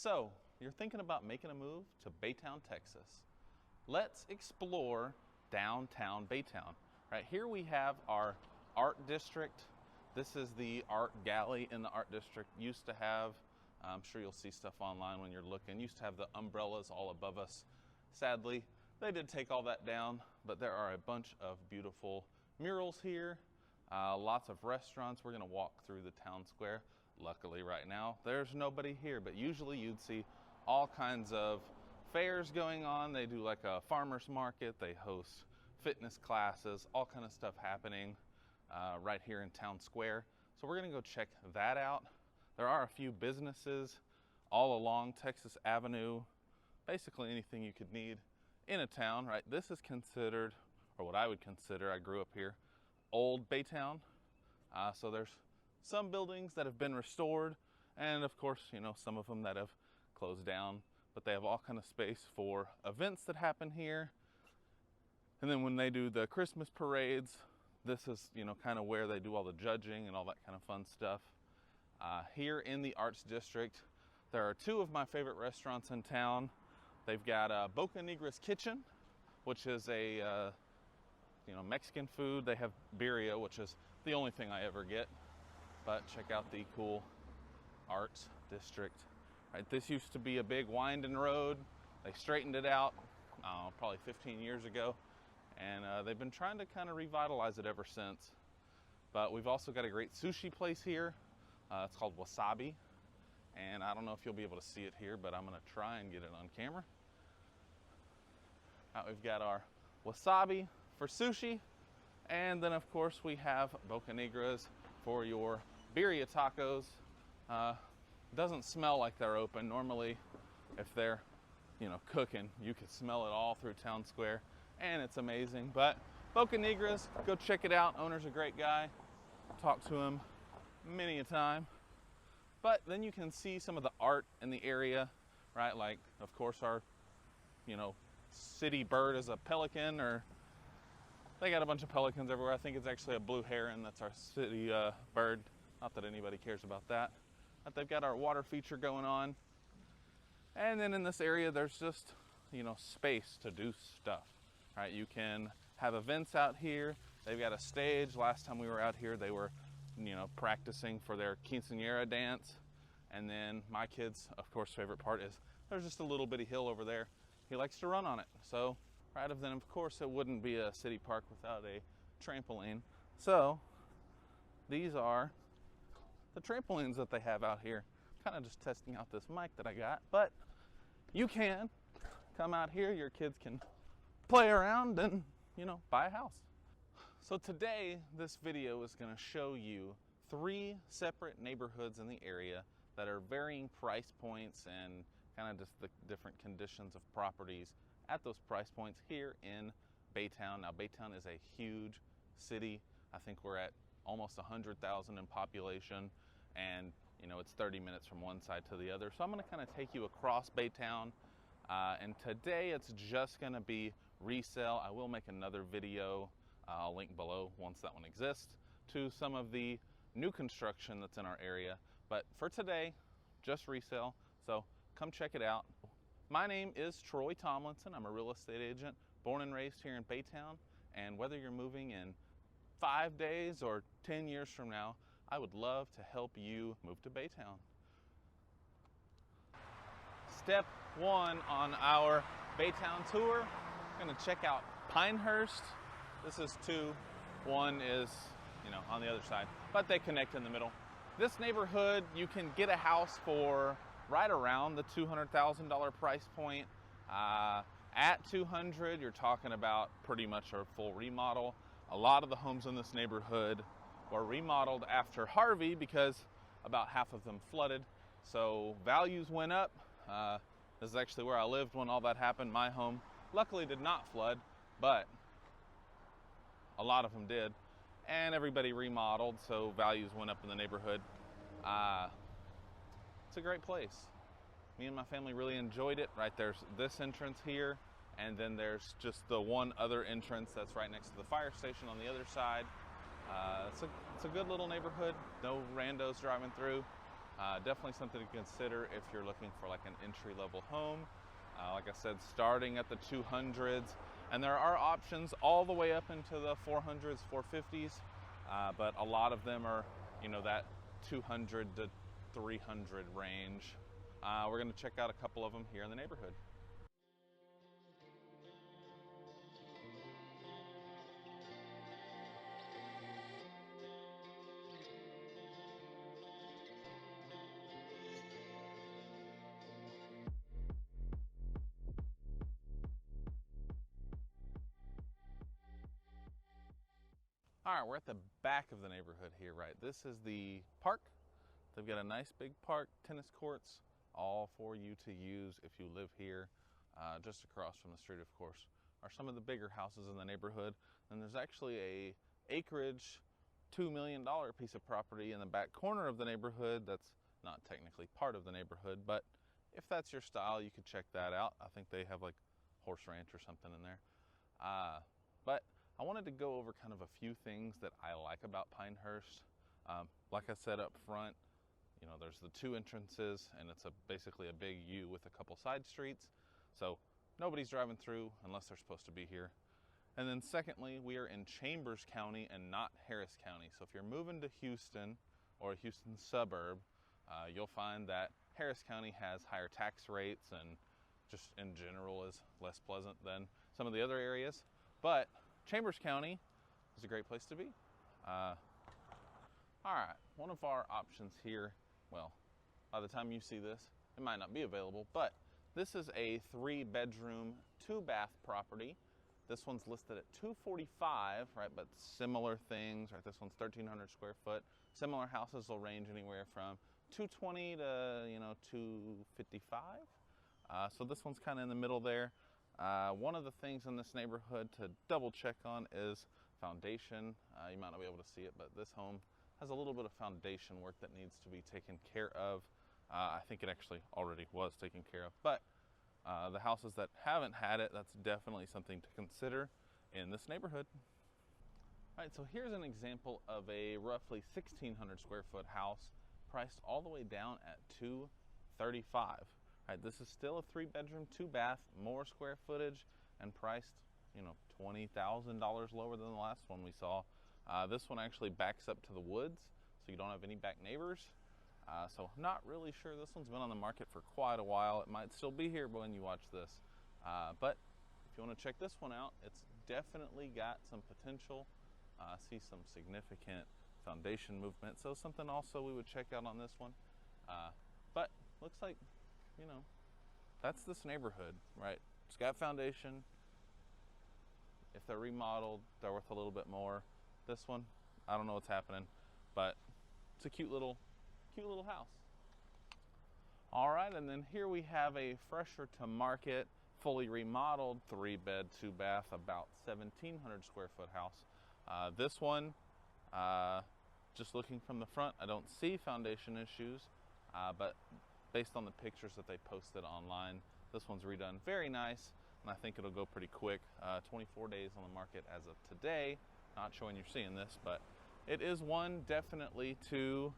So, you're thinking about making a move to Baytown, Texas. Let's explore downtown Baytown. Right here we have our art district. This is the art gallery in the art district. Used to have, I'm sure you'll see stuff online when you're looking, used to have the umbrellas all above us. Sadly, they did take all that down, but there are a bunch of beautiful murals here, lots of restaurants. We're gonna walk through the town square. Luckily right now, there's nobody here, but usually you'd see all kinds of fairs going on. They do like a farmer's market, they host fitness classes, all kind of stuff happening right here in town square. So we're gonna go check that out. There are a few businesses all along Texas Avenue, basically anything you could need in a town, right? This is considered, or what I would consider, I grew up here, old Baytown. So there's some buildings that have been restored, and of course, you know, some of them that have closed down, but they have all kind of space for events that happen here. And then when they do the Christmas parades, this is, you know, kind of where they do all the judging and all that kind of fun stuff. Here in the Arts District, there are two of my favorite restaurants in town. They've got Boca Negra's Kitchen, which is a you know, Mexican food. They have birria, which is the only thing I ever get. But check out the cool Arts District. Right, this used to be a big winding road. They straightened it out probably 15 years ago, and they've been trying to kind of revitalize it ever since. But we've also got a great sushi place here. It's called Wasabi, and I don't know if you'll be able to see it here, but I'm gonna try and get it on camera. We've got our Wasabi for sushi, and then of course we have Boca Negra's for your birria tacos. Doesn't smell like they're open. Normally, if they're, you know, cooking, you can smell it all through town square, and it's amazing. But Boca Negra's, go check it out. Owner's a great guy. Talked to him many a time. But then you can see some of the art in the area, right? Like, of course, our, you know, city bird is a pelican, or they got a bunch of pelicans everywhere. I think it's actually a blue heron. That's our city bird. Not that anybody cares about that. But they've got our water feature going on. And then in this area, there's just, you know, space to do stuff, right? You can have events out here. They've got a stage. Last time we were out here, they were, you know, practicing for their quinceañera dance. And then my kid's, of course, favorite part is there's just a little bitty hill over there. He likes to run on it. So, right, then of course it wouldn't be a city park without a trampoline. So these are the trampolines that they have out here. Kind of just testing out this mic that I got, but you can come out here, your kids can play around and, you know, buy a house. So today, this video is going to show you 3 separate neighborhoods in the area that are varying price points and kind of just the different conditions of properties at those price points here in Baytown. Now, Baytown is a huge city. I think we're at almost 100,000 in population, and you know, it's 30 minutes from one side to the other. So I'm going to kind of take you across Baytown, and today it's just going to be resale. I will make another video, I'll link below once that one exists, to some of the new construction that's in our area. But for today, just resale. So come check it out. My name is Troy Tomlinson. I'm a real estate agent, born and raised here in Baytown. And whether you're moving in 5 days or 10 years from now, I would love to help you move to Baytown. Step 1 on our Baytown tour, we're gonna check out Pinehurst. This is 2, 1 is, you know, on the other side, but they connect in the middle. This neighborhood, you can get a house for right around the $200,000 price point. At 200, you're talking about pretty much a full remodel. A lot of the homes in this neighborhood were remodeled after Harvey because about half of them flooded. So values went up. This is actually where I lived when all that happened. My home luckily did not flood, but a lot of them did. And everybody remodeled, so values went up in the neighborhood. It's a great place. Me and my family really enjoyed it. Right, there's this entrance here, and then there's just the one other entrance that's right next to the fire station on the other side. It's a good little neighborhood. No randos driving through. Definitely something to consider if you're looking for like an entry-level home. Like I said, starting at the 200s, and there are options all the way up into the 400s, 450s, but a lot of them are, you know, that 200 to 300 range. We're going to check out a couple of them here in the neighborhood. All right, we're at the back of the neighborhood here, right? This is the park. They've got a nice big park, tennis courts, all for you to use if you live here. Just across from the street, of course, are some of the bigger houses in the neighborhood. And there's actually a acreage, $2 million piece of property in the back corner of the neighborhood that's not technically part of the neighborhood, but if that's your style, you could check that out. I think they have like horse ranch or something in there. But I wanted to go over kind of a few things that I like about Pinehurst. Like I said up front, you know, there's the two entrances, and it's basically a big U with a couple side streets. So nobody's driving through unless they're supposed to be here. And then secondly, we are in Chambers County and not Harris County. So if you're moving to Houston or a Houston suburb, you'll find that Harris County has higher tax rates and just in general is less pleasant than some of the other areas. But Chambers County is a great place to be. All right, one of our options here, well, by the time you see this, it might not be available, but this is a 3-bedroom, 2-bath property. This one's listed at $245, right? But similar things, right? This one's 1,300 square foot. Similar houses will range anywhere from $220 to, $255. So this one's kind of in the middle there. One of the things in this neighborhood to double check on is foundation. You might not be able to see it, but this home has a little bit of foundation work that needs to be taken care of. I think it actually already was taken care of, but the houses that haven't had it, that's definitely something to consider in this neighborhood. All right, so here's an example of a roughly 1,600 square foot house priced all the way down at $235. Right, this is still a 3-bedroom, 2-bath, more square footage, and priced, $20,000 lower than the last one we saw. This one actually backs up to the woods, so you don't have any back neighbors. So I'm not really sure. This one's been on the market for quite a while. It might still be here when you watch this. But if you want to check this one out, it's definitely got some potential. I see some significant foundation movement, so something also we would check out on this one. But looks like, that's this neighborhood, right? It's got foundation. If they're remodeled, they're worth a little bit more. This one, I don't know what's happening, but it's a cute little house. All right, and then here we have a fresher to market, fully remodeled 3-bed, 2-bath, about 1,700 square foot house. This one, just looking from the front, I don't see foundation issues, but based on the pictures that they posted online, this one's redone very nice, and I think it'll go pretty quick. 24 days on the market as of today. Not sure when you're seeing this, but it is one definitely to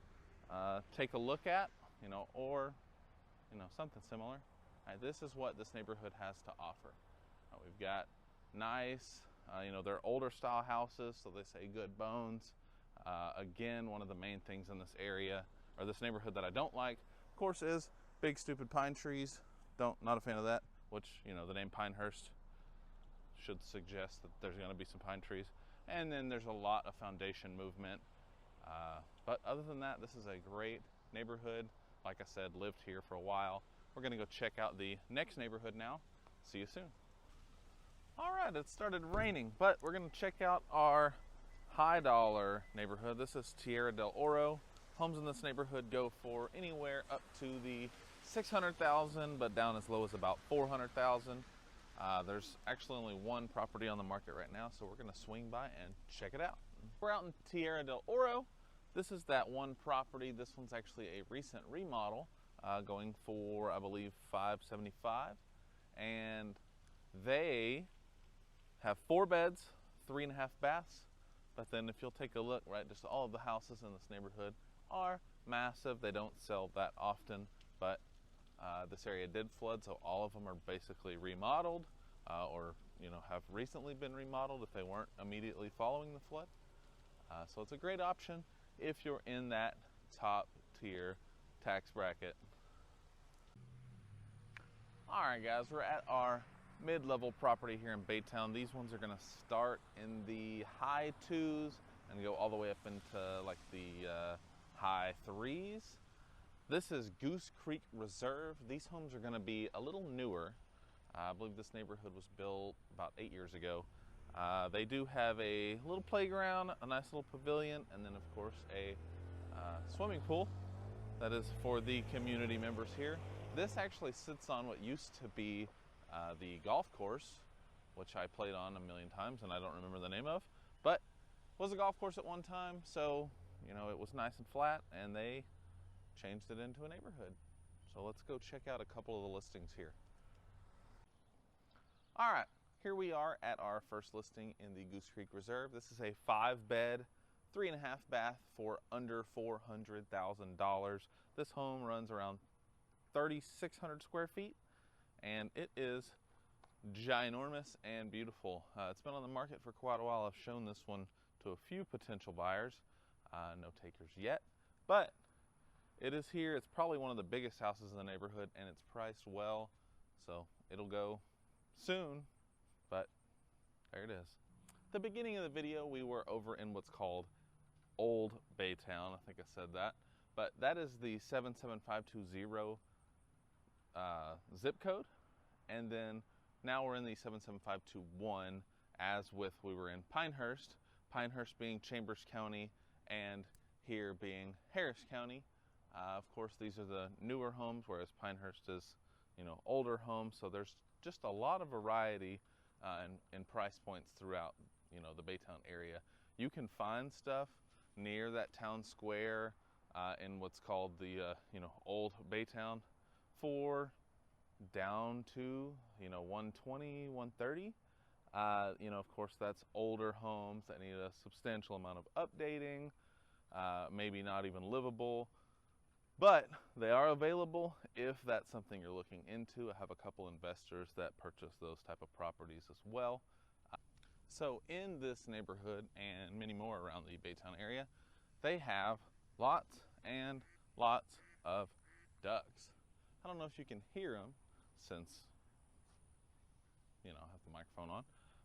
take a look at, or something similar. All right, this is what this neighborhood has to offer. We've got nice, they're older style houses, so they say good bones. Again, one of the main things in this area, or this neighborhood, that I don't like, of course, is big stupid pine trees. Not a fan of that, which, the name Pinehurst should suggest that there's going to be some pine trees. And then there's a lot of foundation movement. But other than that, this is a great neighborhood. Like I said, lived here for a while. We're going to go check out the next neighborhood now. See you soon. All right, it started raining, but we're going to check out our high dollar neighborhood. This is Tierra Del Oro. Homes in this neighborhood go for anywhere up to the $600,000, but down as low as about $400,000. There's actually only one property on the market right now, so we're going to swing by and check it out. We're out in Tierra Del Oro. This is that one property. This one's actually a recent remodel, going for, I believe, $575, and they have 4 beds, 3.5 baths. But then if you'll take a look, right, just all of the houses in this neighborhood are massive. They don't sell that often, but this area did flood, so all of them are basically remodeled or have recently been remodeled if they weren't immediately following the flood. So it's a great option if you're in that top tier tax bracket. All right, guys, we're at our mid-level property here in Baytown. These ones are going to start in the high 2s and go all the way up into like the high 3s. This is Goose Creek Reserve. These homes are going to be a little newer. I believe this neighborhood was built about 8 years ago. They do have a little playground, a nice little pavilion, and then of course a swimming pool that is for the community members here. This actually sits on what used to be the golf course, which I played on a million times and I don't remember the name of, but was a golf course at one time, so it was nice and flat, and they changed it into a neighborhood. So let's go check out a couple of the listings here. All right, here we are at our first listing in the Goose Creek Reserve. This is a 5-bed, 3.5 bath for under $400,000. This home runs around 3,600 square feet, and it is ginormous and beautiful. It's been on the market for quite a while. I've shown this one to a few potential buyers. No takers yet, but it is here. It's probably one of the biggest houses in the neighborhood, and it's priced well, so it'll go soon, but there it is. The beginning of the video, we were over in what's called Old Baytown. I think I said that, but that is the 77520 zip code, and then now we're in the 77521, as with we were in Pinehurst being Chambers County and here being Harris County. Of course, these are the newer homes, whereas Pinehurst is older homes, so there's just a lot of variety in price points throughout the Baytown area. You can find stuff near that town square in what's called the Old Baytown for down to 120, 130. Of course, that's older homes that need a substantial amount of updating, maybe not even livable, but they are available if that's something you're looking into. I have a couple investors that purchase those type of properties as well. So in this neighborhood and many more around the Baytown area, they have lots and lots of ducks. I don't know if you can hear them since I have the microphone on,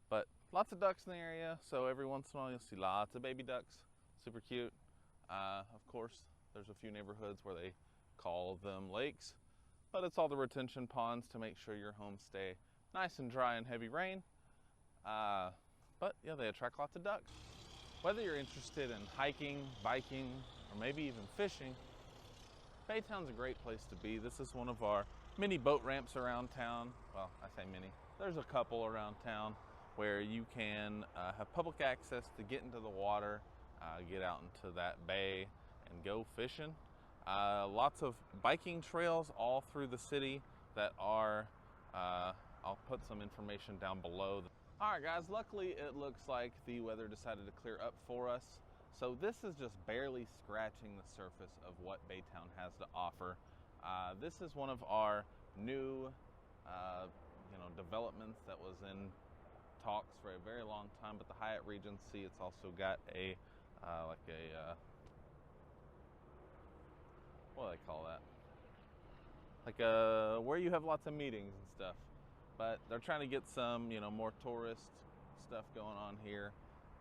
but lots of ducks in the area. So every once in a while you'll see lots of baby ducks, super cute. Of course, there's a few neighborhoods where they call them lakes, but it's all the retention ponds to make sure your homes stay nice and dry in heavy rain. But yeah, they attract lots of ducks. Whether you're interested in hiking, biking, or maybe even fishing, Baytown's a great place to be. This is one of our many boat ramps around town. Well, I say many. There's a couple around town where you can have public access to get into the water, get out into that bay and go fishing. Lots of biking trails all through the city that are, I'll put some information down below. All right, guys, luckily it looks like the weather decided to clear up for us. So this is just barely scratching the surface of what Baytown has to offer. This is one of our new developments that was in talks for a very long time, but the Hyatt Regency, it's also got a what do they call that? Like where you have lots of meetings and stuff. But they're trying to get some, more tourist stuff going on here.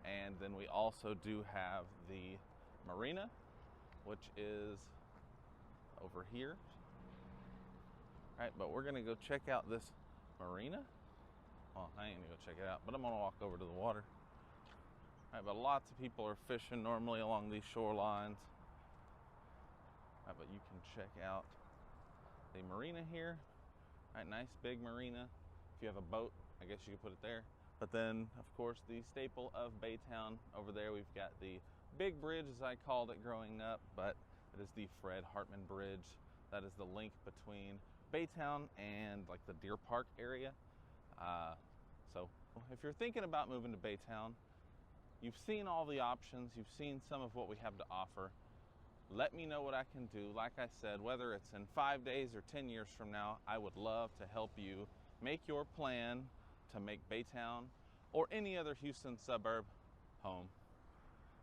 And then we also do have the marina, which is over here. All right, but we're gonna go check out this marina. Well, I ain't gonna go check it out, but I'm gonna walk over to the water. All right, but lots of people are fishing normally along these shorelines. All right, but you can check out the marina here. All right, nice big marina. If you have a boat, I guess you could put it there. But then, of course, the staple of Baytown over there, we've got the big bridge, as I called it growing up, but it is the Fred Hartman Bridge. That is the link between Baytown and like the Deer Park area. So if you're thinking about moving to Baytown, you've seen all the options, you've seen some of what we have to offer. Let me know what I can do. Like I said, whether it's in 5 days or 10 years from now, I would love to help you make your plan to make Baytown or any other Houston suburb home.